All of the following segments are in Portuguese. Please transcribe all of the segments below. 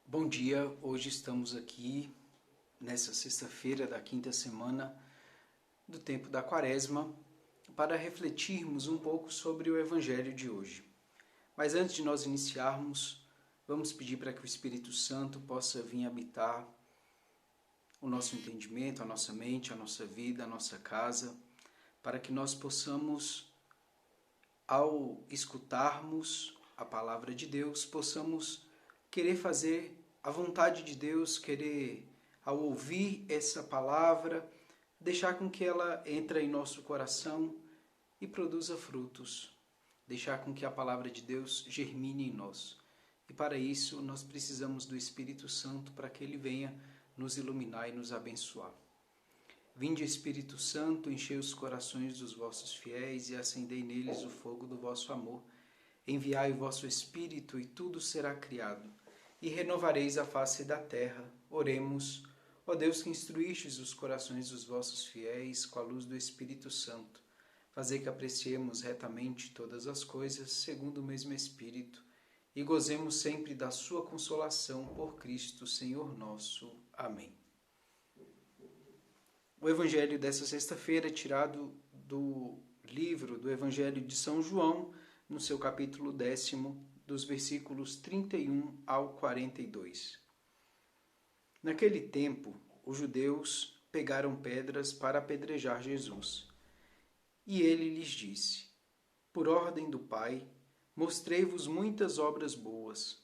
Bom dia, hoje estamos aqui nessa sexta-feira da quinta semana do tempo da Quaresma para refletirmos um pouco sobre o Evangelho de hoje. Mas antes de nós iniciarmos, vamos pedir para que o Espírito Santo possa vir habitar o nosso entendimento, a nossa mente, a nossa vida, a nossa casa, para que nós possamos, ao escutarmos a palavra de Deus, possamos querer fazer a vontade de Deus, querer, ao ouvir essa palavra, deixar com que ela entre em nosso coração e produza frutos. Deixar com que a palavra de Deus germine em nós. E para isso nós precisamos do Espírito Santo para que ele venha nos iluminar e nos abençoar. Vinde, Espírito Santo, enchei os corações dos vossos fiéis e acendei neles o fogo do vosso amor. Enviai o vosso Espírito e tudo será criado, e renovareis a face da terra. Oremos, ó Deus que instruístes os corações dos vossos fiéis com a luz do Espírito Santo. Fazei que apreciemos retamente todas as coisas, segundo o mesmo Espírito, e gozemos sempre da sua consolação por Cristo, Senhor nosso. Amém. O Evangelho dessa sexta-feira é tirado do livro do Evangelho de São João, no seu capítulo 10, dos versículos 31 ao 42. Naquele tempo, os judeus pegaram pedras para apedrejar Jesus. E ele lhes disse: Por ordem do Pai, mostrei-vos muitas obras boas.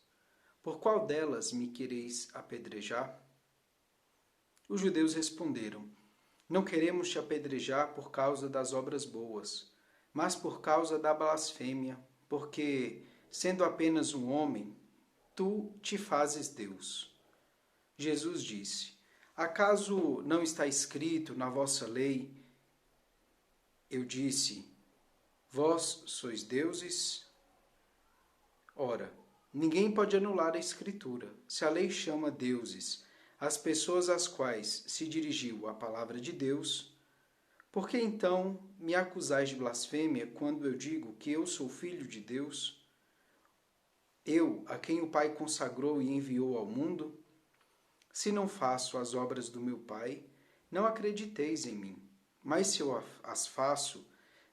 Por qual delas me quereis apedrejar? Os judeus responderam: Não queremos te apedrejar por causa das obras boas, mas por causa da blasfêmia, porque, sendo apenas um homem, tu te fazes Deus. Jesus disse: Acaso não está escrito na vossa lei? Eu disse: Vós sois deuses? Ora, ninguém pode anular a Escritura. Se a lei chama deuses as pessoas às quais se dirigiu a palavra de Deus, por que então me acusais de blasfêmia quando eu digo que eu sou filho de Deus? Eu, a quem o Pai consagrou e enviou ao mundo? Se não faço as obras do meu Pai, não acrediteis em mim. Mas se eu as faço,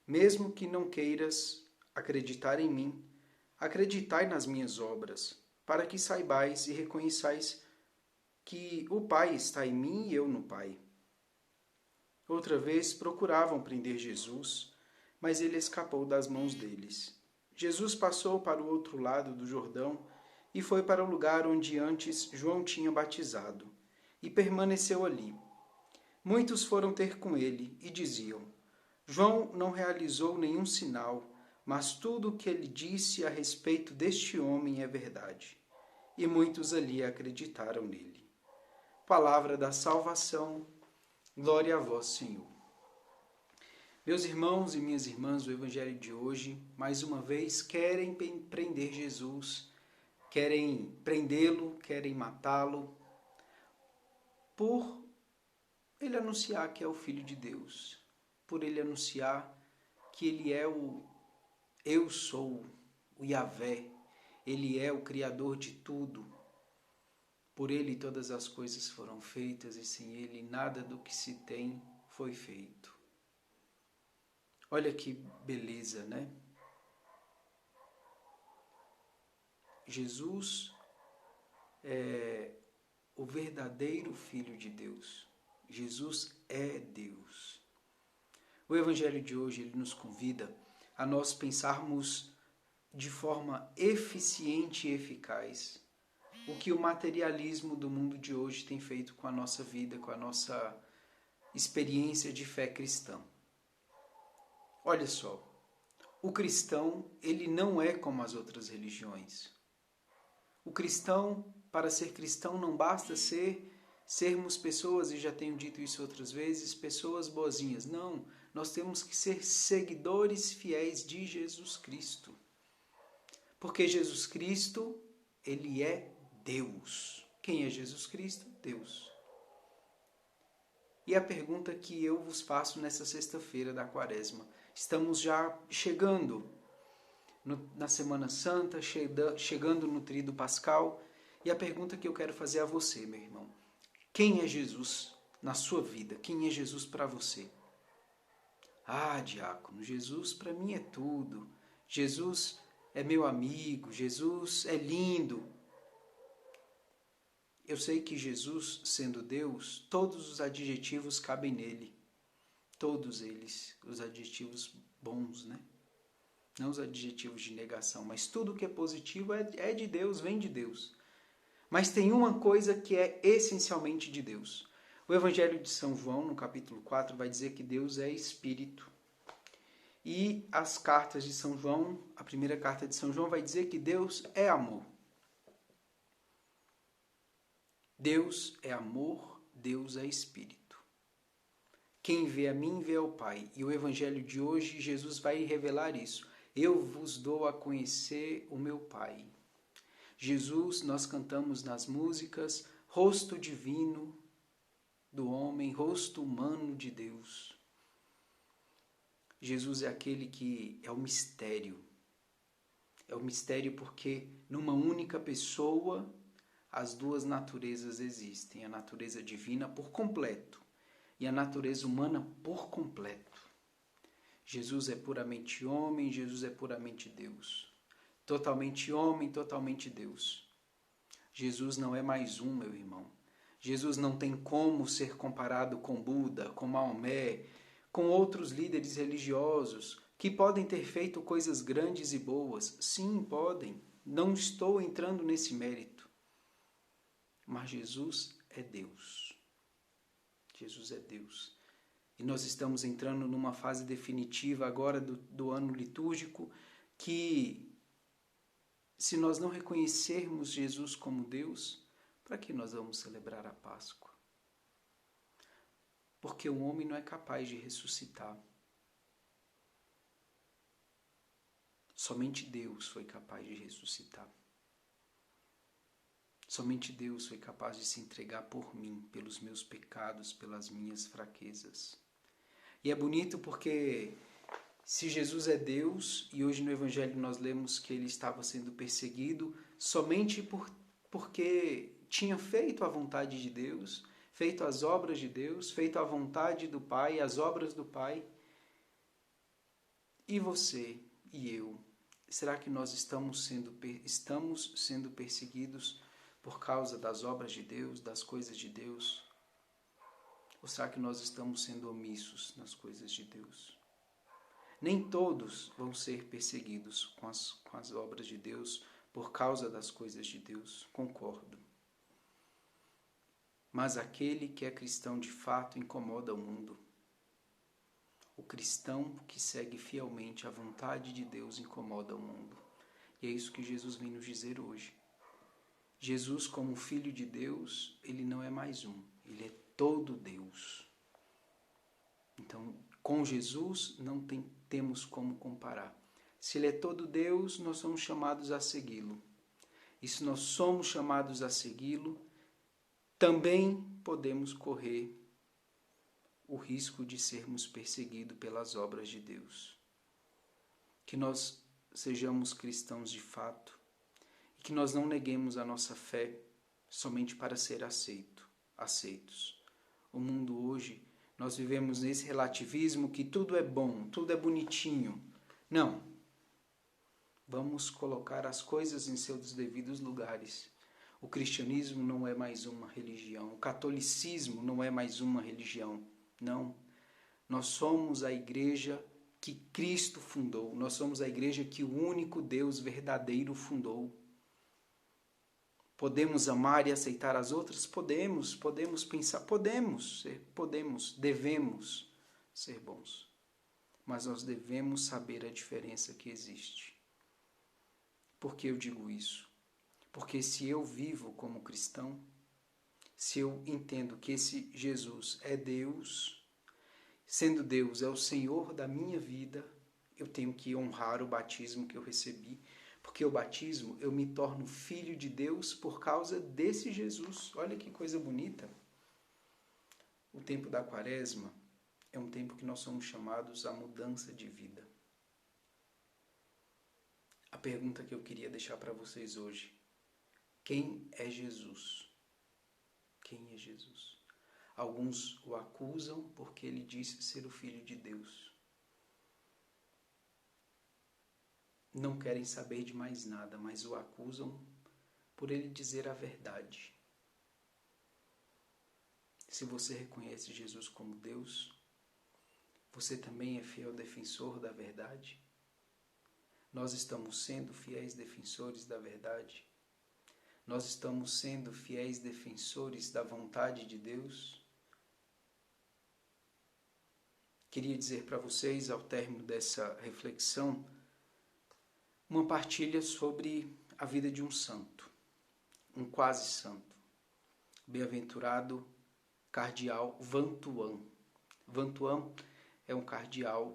mesmo que não queiras acreditar em mim, acreditai nas minhas obras, para que saibais e reconheçais que o Pai está em mim e eu no Pai. Outra vez procuravam prender Jesus, mas ele escapou das mãos deles. Jesus passou para o outro lado do Jordão e foi para o lugar onde antes João tinha batizado, e permaneceu ali. Muitos foram ter com ele e diziam: João não realizou nenhum sinal, mas tudo o que ele disse a respeito deste homem é verdade. E muitos ali acreditaram nele. Palavra da salvação, glória a vós, Senhor. Meus irmãos e minhas irmãs, o Evangelho de hoje, mais uma vez, querem prender Jesus, querem prendê-lo, querem matá-lo, por ele anunciar que é o Filho de Deus, por ele anunciar que ele é o Eu Sou, o Yahvé, ele é o Criador de tudo. Por ele todas as coisas foram feitas e sem ele nada do que se tem foi feito. Olha que beleza, né? Jesus é o verdadeiro Filho de Deus. Jesus é Deus. O Evangelho de hoje ele nos convida a nós pensarmos de forma eficiente e eficaz o que o materialismo do mundo de hoje tem feito com a nossa vida, com a nossa experiência de fé cristã. Olha só, o cristão, ele não é como as outras religiões. O cristão, para ser cristão, não basta sermos pessoas, e já tenho dito isso outras vezes, pessoas boazinhas. Não, nós temos que ser seguidores fiéis de Jesus Cristo. Porque Jesus Cristo, ele é Deus. Quem é Jesus Cristo? Deus. E a pergunta que eu vos faço nessa sexta-feira da Quaresma. Estamos já chegando na Semana Santa, chegando no Tríduo Pascal, E a pergunta que eu quero fazer a você, meu irmão: quem é Jesus na sua vida? Quem é Jesus para você? Ah, diácono, Jesus para mim é tudo. Jesus é meu amigo, Jesus é lindo. Eu sei que Jesus, sendo Deus, todos os adjetivos cabem nele. Todos eles, os adjetivos bons, né? Não os adjetivos de negação, mas tudo que é positivo é de Deus, vem de Deus. Mas tem uma coisa que é essencialmente de Deus. O Evangelho de São João, no capítulo 4, vai dizer que Deus é Espírito. E as cartas de São João, a primeira carta de São João vai dizer que Deus é amor. Deus é amor, Deus é Espírito. Quem vê a mim, vê ao Pai. E o Evangelho de hoje, Jesus vai revelar isso. Eu vos dou a conhecer o meu Pai. Jesus, nós cantamos nas músicas, rosto divino do homem, rosto humano de Deus. Jesus é aquele que é o mistério. É o mistério porque numa única pessoa as duas naturezas existem. A natureza divina por completo e a natureza humana por completo. Jesus é puramente homem, Jesus é puramente Deus. Totalmente homem, totalmente Deus. Jesus não é mais um, meu irmão. Jesus não tem como ser comparado com Buda, com Maomé, com outros líderes religiosos que podem ter feito coisas grandes e boas. Sim, podem. Não estou entrando nesse mérito. Mas Jesus é Deus. Jesus é Deus. E nós estamos entrando numa fase definitiva agora do ano litúrgico que, se nós não reconhecermos Jesus como Deus, para que nós vamos celebrar a Páscoa? Porque o homem não é capaz de ressuscitar. Somente Deus foi capaz de ressuscitar. Somente Deus foi capaz de se entregar por mim, pelos meus pecados, pelas minhas fraquezas. E é bonito porque se Jesus é Deus, e hoje no Evangelho nós lemos que ele estava sendo perseguido somente porque tinha feito a vontade de Deus, feito as obras de Deus, feito a vontade do Pai, as obras do Pai. E você e eu, será que nós estamos sendo perseguidos por causa das obras de Deus, das coisas de Deus? Ou será que nós estamos sendo omissos nas coisas de Deus? Nem todos vão ser perseguidos com as obras de Deus por causa das coisas de Deus, concordo. Mas aquele que é cristão de fato incomoda o mundo. O cristão que segue fielmente a vontade de Deus incomoda o mundo. E é isso que Jesus vem nos dizer hoje. Jesus, como Filho de Deus, ele não é mais um, ele é todo Deus. Então, com Jesus não temos como comparar. Se ele é todo Deus, nós somos chamados a segui-lo. E se nós somos chamados a segui-lo, também podemos correr o risco de sermos perseguidos pelas obras de Deus. Que nós sejamos cristãos de fato e que nós não neguemos a nossa fé somente para ser aceitos. O mundo hoje, nós vivemos nesse relativismo que tudo é bom, tudo é bonitinho. Não. Vamos colocar as coisas em seus devidos lugares. O cristianismo não é mais uma religião. O catolicismo não é mais uma religião. Não. Nós somos a igreja que Cristo fundou. Nós somos a igreja que o único Deus verdadeiro fundou. Podemos amar e aceitar as outras? Podemos pensar, devemos ser bons. Mas nós devemos saber a diferença que existe. Por que eu digo isso? Porque se eu vivo como cristão, se eu entendo que esse Jesus é Deus, sendo Deus é o Senhor da minha vida, eu tenho que honrar o batismo que eu recebi. Porque o batismo, eu me torno filho de Deus por causa desse Jesus. Olha que coisa bonita. O tempo da Quaresma é um tempo que nós somos chamados à mudança de vida. A pergunta que eu queria deixar para vocês hoje: Quem é Jesus? Quem é Jesus? Alguns o acusam porque ele disse ser o Filho de Deus. Não querem saber de mais nada, mas o acusam por ele dizer a verdade. Se você reconhece Jesus como Deus, você também é fiel defensor da verdade? Nós estamos sendo fiéis defensores da verdade? Nós estamos sendo fiéis defensores da vontade de Deus? Queria dizer para vocês, ao término dessa reflexão, uma partilha sobre a vida de um santo, um quase santo, bem-aventurado cardeal Van Thuan. Van Thuan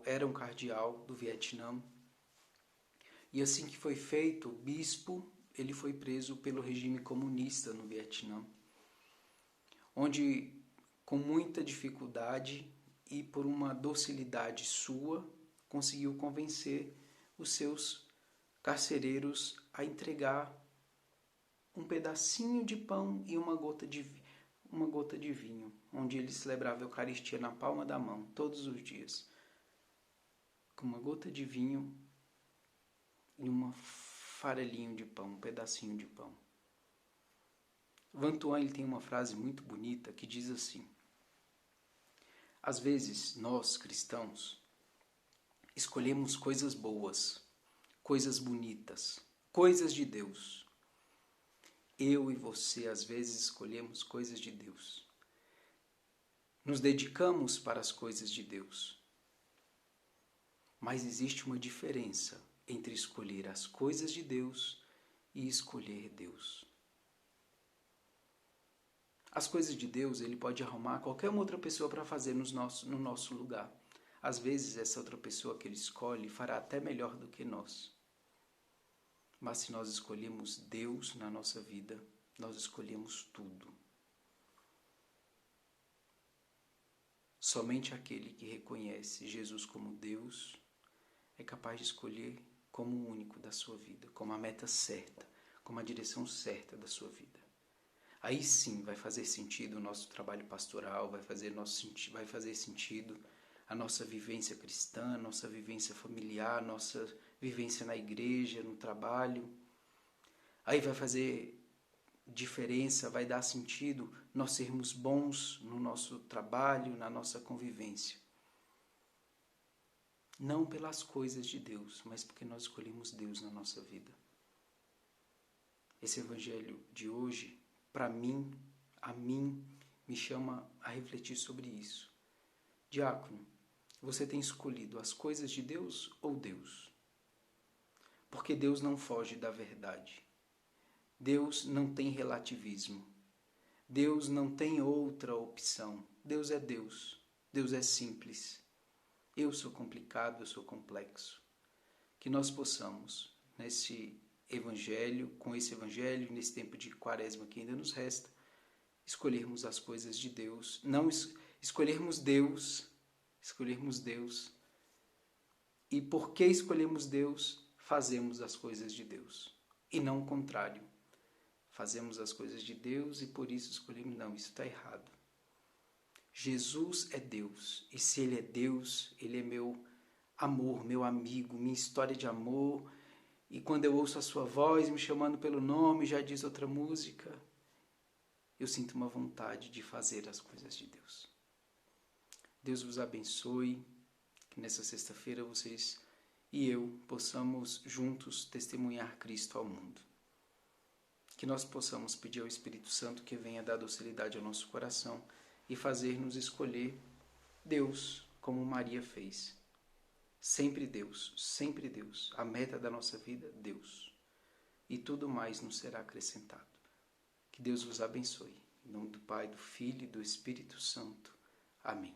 era um cardeal do Vietnã, e assim que foi feito bispo, ele foi preso pelo regime comunista no Vietnã, onde, com muita dificuldade e por uma docilidade sua, conseguiu convencer os seus carcereiros a entregar um pedacinho de pão e uma gota de vinho, onde ele celebrava a Eucaristia na palma da mão, todos os dias, com uma gota de vinho e um farelinho de pão, um pedacinho de pão. Van Thuan, ele tem uma frase muito bonita que diz assim: às vezes, nós, cristãos, escolhemos coisas boas, coisas bonitas, coisas de Deus. Eu e você, às vezes, escolhemos coisas de Deus. Nos dedicamos para as coisas de Deus. Mas existe uma diferença entre escolher as coisas de Deus e escolher Deus. As coisas de Deus, ele pode arrumar qualquer outra pessoa para fazer no nosso lugar. Às vezes, essa outra pessoa que ele escolhe fará até melhor do que nós. Mas se nós escolhemos Deus na nossa vida, nós escolhemos tudo. Somente aquele que reconhece Jesus como Deus é capaz de escolher como o único da sua vida, como a meta certa, como a direção certa da sua vida. Aí sim vai fazer sentido o nosso trabalho pastoral, vai fazer sentido a nossa vivência cristã, a nossa vivência familiar, a nossa vivência na igreja, no trabalho. Aí vai fazer diferença, vai dar sentido nós sermos bons no nosso trabalho, na nossa convivência. Não pelas coisas de Deus, mas porque nós escolhemos Deus na nossa vida. Esse evangelho de hoje, para mim, me chama a refletir sobre isso. Diácono, você tem escolhido as coisas de Deus ou Deus? Porque Deus não foge da verdade. Deus não tem relativismo. Deus não tem outra opção. Deus é Deus. Deus é simples. Eu sou complicado, eu sou complexo. Que nós possamos, nesse evangelho, com esse evangelho, nesse tempo de quaresma que ainda nos resta, escolhermos as coisas de Deus, não escolhermos Deus, e porque escolhemos Deus, fazemos as coisas de Deus, e não o contrário. Fazemos as coisas de Deus e por isso escolhemos, não, isso está errado. Jesus é Deus, e se Ele é Deus, Ele é meu amor, meu amigo, minha história de amor. E quando eu ouço a sua voz me chamando pelo nome, já diz outra música, eu sinto uma vontade de fazer as coisas de Deus. Deus vos abençoe, que nessa sexta-feira vocês e eu possamos juntos testemunhar Cristo ao mundo. Que nós possamos pedir ao Espírito Santo que venha dar docilidade ao nosso coração e fazer-nos escolher Deus, como Maria fez. Sempre Deus. A meta da nossa vida, Deus. E tudo mais nos será acrescentado. Que Deus vos abençoe. Em nome do Pai, do Filho e do Espírito Santo. Amém.